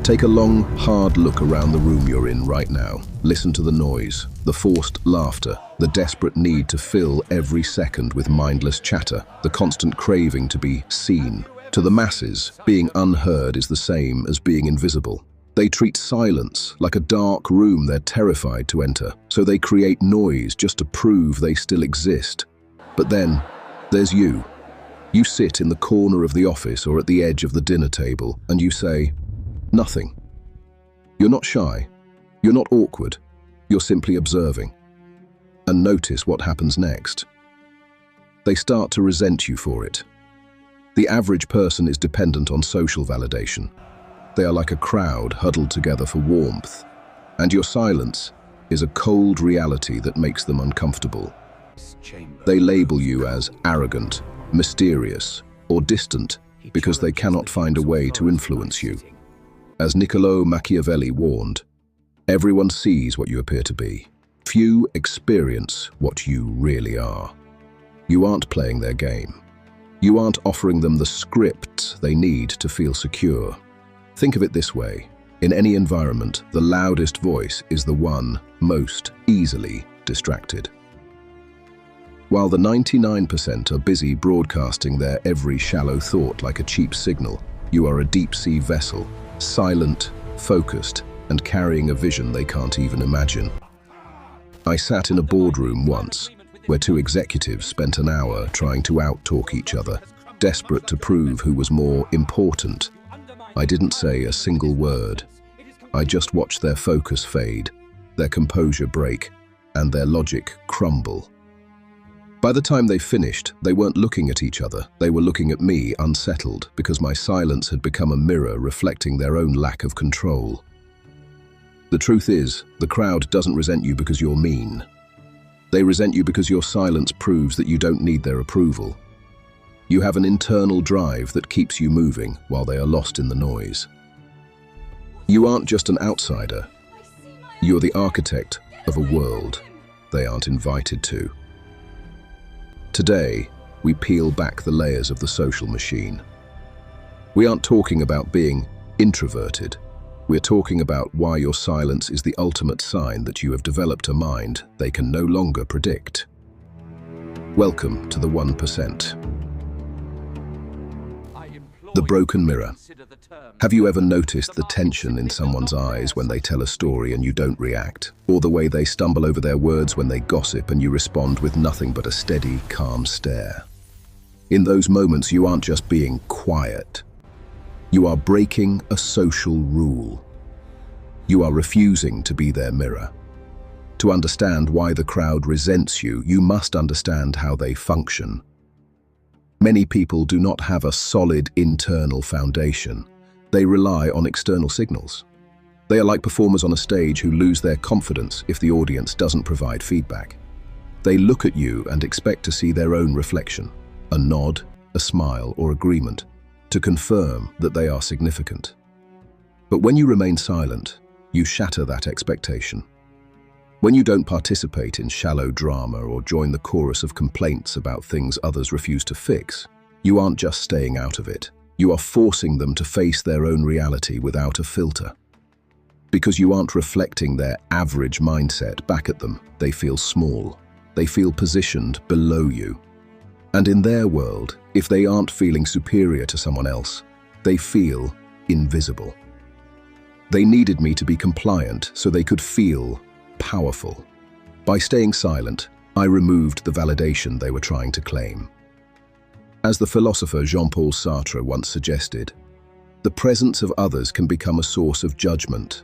Take a long, hard look around the room you're in right now. Listen to the noise, the forced laughter, the desperate need to fill every second with mindless chatter, the constant craving to be seen. To the masses, being unheard is the same as being invisible. They treat silence like a dark room they're terrified to enter, so they create noise just to prove they still exist. But then, there's you. You sit in the corner of the office or at the edge of the dinner table, and you say, nothing. You're not shy. You're not awkward. You're simply observing. And notice what happens next. They start to resent you for it. The average person is dependent on social validation. They are like a crowd huddled together for warmth. And your silence is a cold reality that makes them uncomfortable. They label you as arrogant, mysterious, or distant because they cannot find a way to influence you. As Niccolò Machiavelli warned, everyone sees what you appear to be. Few experience what you really are. You aren't playing their game. You aren't offering them the script they need to feel secure. Think of it this way. In any environment, the loudest voice is the one most easily distracted. While the 99% are busy broadcasting their every shallow thought like a cheap signal, you are a deep-sea vessel, silent, focused, and carrying a vision they can't even imagine. I sat in a boardroom once, where two executives spent an hour trying to out-talk each other, desperate to prove who was more important. I didn't say a single word. I just watched their focus fade, their composure break, and their logic crumble. By the time they finished, they weren't looking at each other. They were looking at me, unsettled, because my silence had become a mirror reflecting their own lack of control. The truth is, the crowd doesn't resent you because you're mean. They resent you because your silence proves that you don't need their approval. You have an internal drive that keeps you moving while they are lost in the noise. You aren't just an outsider. You're the architect of a world they aren't invited to. Today, we peel back the layers of the social machine. We aren't talking about being introverted. We're talking about why your silence is the ultimate sign that you have developed a mind they can no longer predict. Welcome to the 1%. The broken mirror. Have you ever noticed the tension in someone's eyes when they tell a story and you don't react? Or the way they stumble over their words when they gossip and you respond with nothing but a steady, calm stare? In those moments, you aren't just being quiet. You are breaking a social rule. You are refusing to be their mirror. To understand why the crowd resents you, you must understand how they function. Many people do not have a solid internal foundation. They rely on external signals. They are like performers on a stage who lose their confidence if the audience doesn't provide feedback. They look at you and expect to see their own reflection, a nod, a smile, or agreement, to confirm that they are significant. But when you remain silent, you shatter that expectation. When you don't participate in shallow drama or join the chorus of complaints about things others refuse to fix, you aren't just staying out of it. You are forcing them to face their own reality without a filter. Because you aren't reflecting their average mindset back at them, they feel small. They feel positioned below you. And in their world, if they aren't feeling superior to someone else, they feel invisible. They needed me to be compliant so they could feel powerful. By staying silent, I removed the validation they were trying to claim. As the philosopher Jean-Paul Sartre once suggested, the presence of others can become a source of judgment.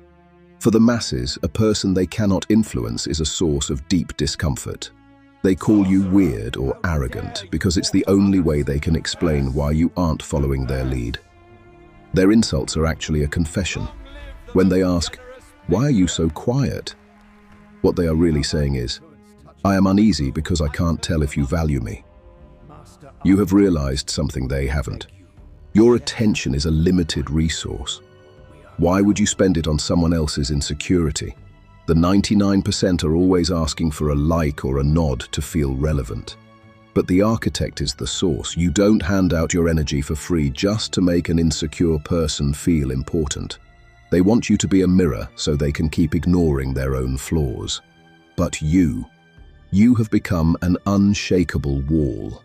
For the masses, a person they cannot influence is a source of deep discomfort. They call you weird or arrogant because it's the only way they can explain why you aren't following their lead. Their insults are actually a confession. When they ask, "Why are you so quiet?" what they are really saying is, "I am uneasy because I can't tell if you value me." You have realized something they haven't. Your attention is a limited resource. Why would you spend it on someone else's insecurity? The 99% are always asking for a like or a nod to feel relevant. But the architect is the source. You don't hand out your energy for free just to make an insecure person feel important. They want you to be a mirror so they can keep ignoring their own flaws. But you have become an unshakable wall.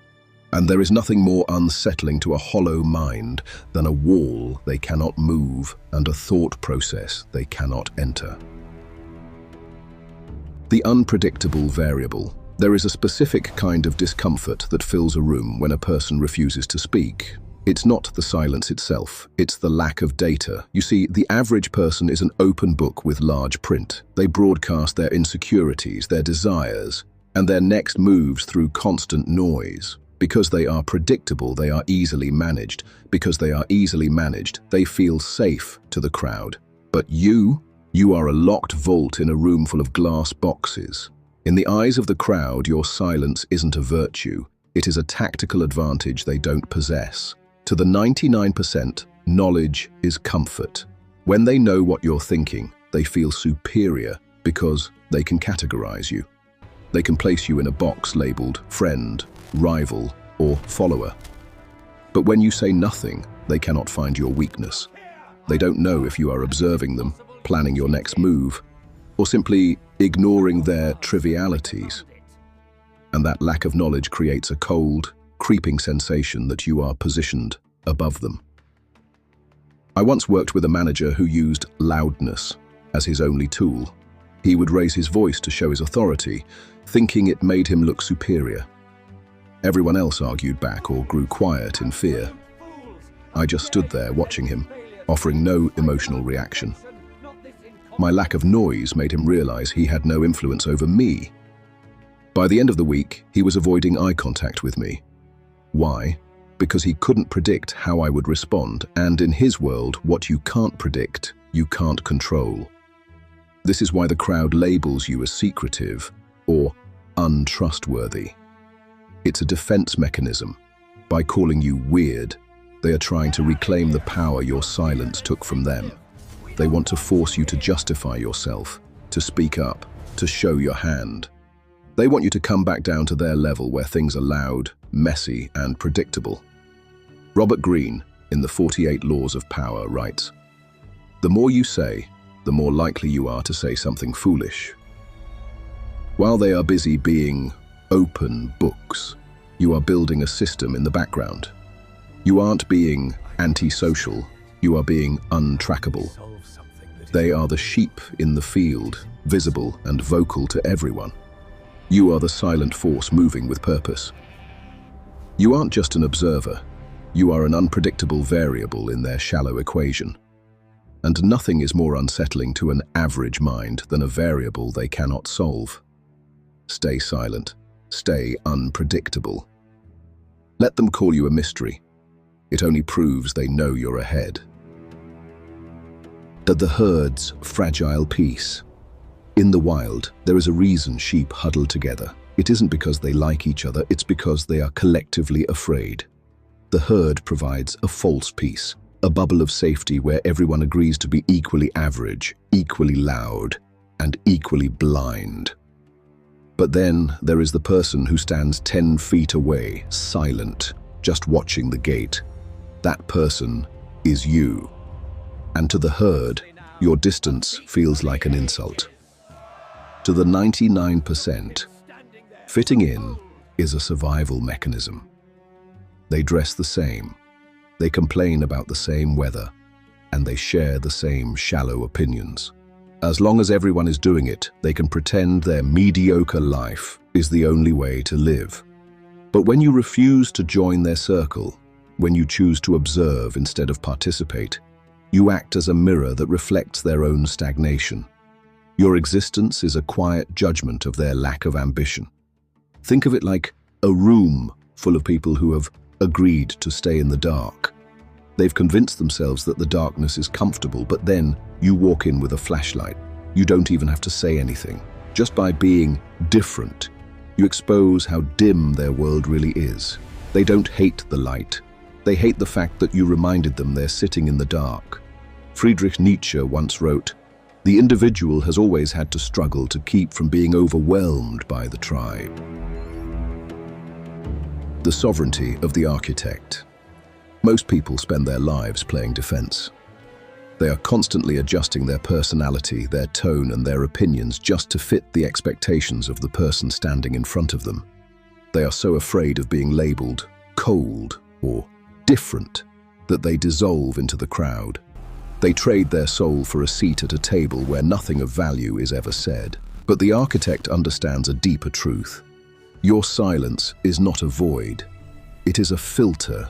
And there is nothing more unsettling to a hollow mind than a wall they cannot move and a thought process they cannot enter. The unpredictable variable. There is a specific kind of discomfort that fills a room when a person refuses to speak. It's not the silence itself, it's the lack of data. You see, the average person is an open book with large print. They broadcast their insecurities, their desires, and their next moves through constant noise. Because they are predictable, they are easily managed. Because they are easily managed, they feel safe to the crowd. But you are a locked vault in a room full of glass boxes. In the eyes of the crowd, your silence isn't a virtue. It is a tactical advantage they don't possess. To the 99%, knowledge is comfort. When they know what you're thinking, they feel superior because they can categorize you. They can place you in a box labeled friend, rival, or follower. But when you say nothing, they cannot find your weakness. They don't know if you are observing them, planning your next move, or simply ignoring their trivialities. And that lack of knowledge creates a cold, creeping sensation that you are positioned above them. I once worked with a manager who used loudness as his only tool. He would raise his voice to show his authority, thinking it made him look superior. Everyone else argued back or grew quiet in fear. I just stood there watching him, offering no emotional reaction. My lack of noise made him realize he had no influence over me. By the end of the week, he was avoiding eye contact with me. Why? Because he couldn't predict how I would respond, and in his world, what you can't predict, you can't control. This is why the crowd labels you as secretive or untrustworthy. It's a defense mechanism. By calling you weird, they are trying to reclaim the power your silence took from them. They want to force you to justify yourself, to speak up, to show your hand. They want you to come back down to their level where things are loud, messy, and predictable. Robert Greene, in The 48 Laws of Power, writes, "The more you say, the more likely you are to say something foolish." While they are busy being open books, you are building a system in the background. You aren't being antisocial, you are being untrackable. They are the sheep in the field, visible and vocal to everyone. You are the silent force moving with purpose. You aren't just an observer, you are an unpredictable variable in their shallow equation. And nothing is more unsettling to an average mind than a variable they cannot solve. Stay silent, stay unpredictable. Let them call you a mystery. It only proves they know you're ahead. The herd's fragile peace. In the wild, there is a reason sheep huddle together. It isn't because they like each other, it's because they are collectively afraid. The herd provides a false peace, a bubble of safety where everyone agrees to be equally average, equally loud, and equally blind. But then there is the person who stands 10 feet away, silent, just watching the gate. That person is you. And to the herd, your distance feels like an insult. To the 99%, fitting in is a survival mechanism. They dress the same, they complain about the same weather, and they share the same shallow opinions. As long as everyone is doing it, they can pretend their mediocre life is the only way to live. But when you refuse to join their circle, when you choose to observe instead of participate, you act as a mirror that reflects their own stagnation. Your existence is a quiet judgment of their lack of ambition. Think of it like a room full of people who have agreed to stay in the dark. They've convinced themselves that the darkness is comfortable, but then you walk in with a flashlight. You don't even have to say anything. Just by being different, you expose how dim their world really is. They don't hate the light. They hate the fact that you reminded them they're sitting in the dark. Friedrich Nietzsche once wrote, "The individual has always had to struggle to keep from being overwhelmed by the tribe." The sovereignty of the architect. Most people spend their lives playing defense. They are constantly adjusting their personality, their tone, and their opinions just to fit the expectations of the person standing in front of them. They are so afraid of being labeled cold or different that they dissolve into the crowd. They trade their soul for a seat at a table where nothing of value is ever said. But the architect understands a deeper truth. Your silence is not a void. It is a filter.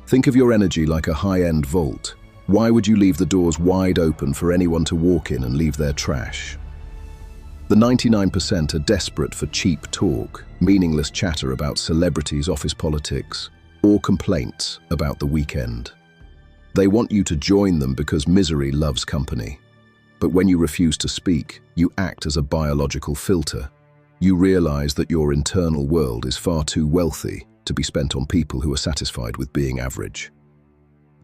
Think of your energy like a high-end vault. Why would you leave the doors wide open for anyone to walk in and leave their trash? The 99% are desperate for cheap talk, meaningless chatter about celebrities, office politics, or complaints about the weekend. They want you to join them because misery loves company. But when you refuse to speak, you act as a biological filter. You realize that your internal world is far too wealthy to be spent on people who are satisfied with being average.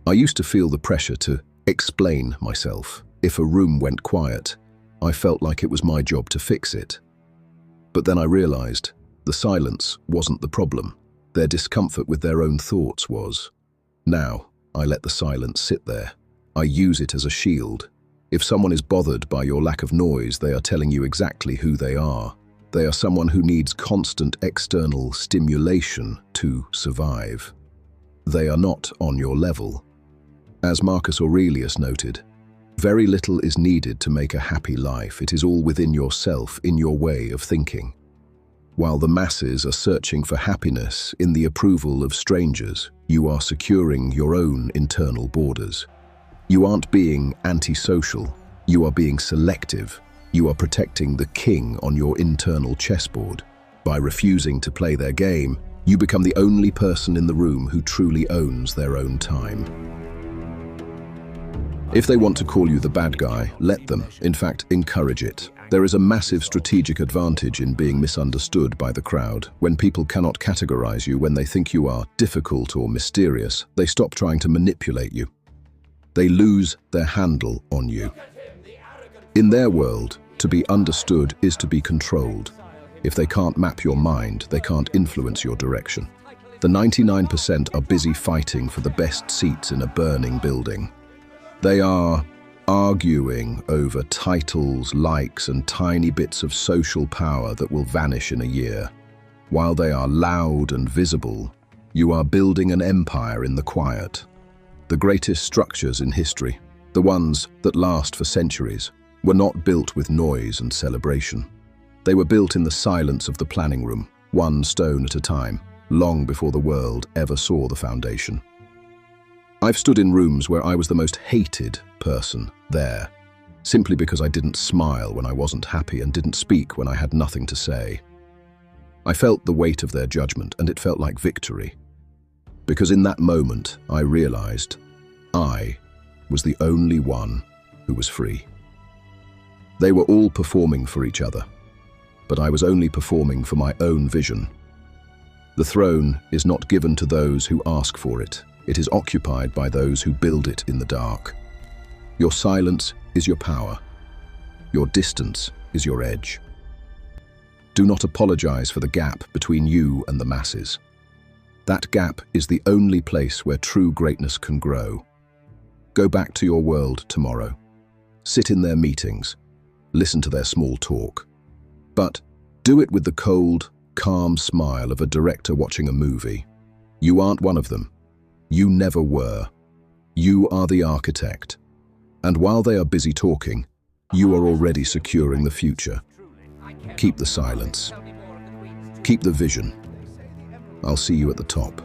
I used to feel the pressure to explain myself. If a room went quiet, I felt like it was my job to fix it. But then I realized the silence wasn't the problem. Their discomfort with their own thoughts was. Now, I let the silence sit there. I use it as a shield. If someone is bothered by your lack of noise, they are telling you exactly who they are. They are someone who needs constant external stimulation to survive. They are not on your level. As Marcus Aurelius noted, very little is needed to make a happy life. It is all within yourself, in your way of thinking. While the masses are searching for happiness in the approval of strangers, you are securing your own internal borders. You aren't being antisocial, you are being selective. You are protecting the king on your internal chessboard. By refusing to play their game, you become the only person in the room who truly owns their own time. If they want to call you the bad guy, let them. In fact, encourage it. There is a massive strategic advantage in being misunderstood by the crowd. When people cannot categorize you, when they think you are difficult or mysterious, they stop trying to manipulate you. They lose their handle on you. In their world, to be understood is to be controlled. If they can't map your mind, they can't influence your direction. The 99% are busy fighting for the best seats in a burning building. They are arguing over titles, likes, and tiny bits of social power that will vanish in a year. While they are loud and visible, you are building an empire in the quiet. The greatest structures in history, the ones that last for centuries, were not built with noise and celebration. They were built in the silence of the planning room, one stone at a time, long before the world ever saw the foundation. I've stood in rooms where I was the most hated person there, simply because I didn't smile when I wasn't happy and didn't speak when I had nothing to say. I felt the weight of their judgment, and it felt like victory. Because in that moment, I realized I was the only one who was free. They were all performing for each other, but I was only performing for my own vision. The throne is not given to those who ask for it. It is occupied by those who build it in the dark. Your silence is your power. Your distance is your edge. Do not apologize for the gap between you and the masses. That gap is the only place where true greatness can grow. Go back to your world tomorrow. Sit in their meetings. Listen to their small talk. But do it with the cold, calm smile of a director watching a movie. You aren't one of them. You never were. You are the architect. And while they are busy talking, you are already securing the future. Keep the silence. Keep the vision. I'll see you at the top.